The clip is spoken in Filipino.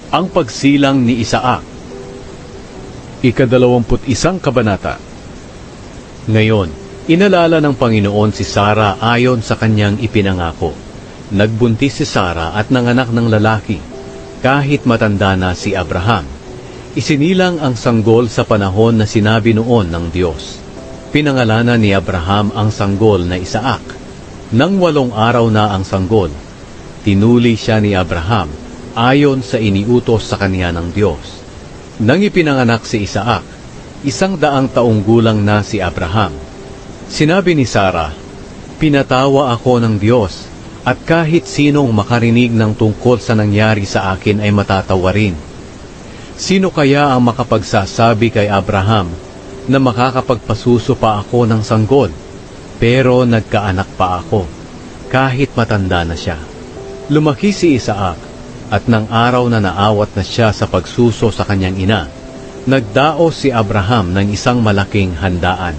Ang pagsilang ni Isaac. Ika-21 kabanata. Ngayon, inalala ng Panginoon si Sara ayon sa kanyang ipinangako. Nagbuntis si Sara at nanganak ng lalaki, kahit matanda na si Abraham. Isinilang ang sanggol sa panahon na sinabi noon ng Diyos. Pinangalanan ni Abraham ang sanggol na Isaac. Nang 8 araw na ang sanggol, tinuli siya ni Abraham ayon sa iniutos sa kanya ng Diyos. Nang ipinanganak si Isaac, 100 taong gulang na si Abraham. Sinabi ni Sara, "Pinatawa ako ng Diyos, at kahit sinong makarinig ng tungkol sa nangyari sa akin ay matatawa rin. Sino kaya ang makapagsasabi kay Abraham na makakapagpasuso pa ako ng sanggol, pero nagkaanak pa ako, kahit matanda na siya?" Lumaki si Isaac, at nang araw na naawat na siya sa pagsuso sa kanyang ina, nagdaos si Abraham ng isang malaking handaan.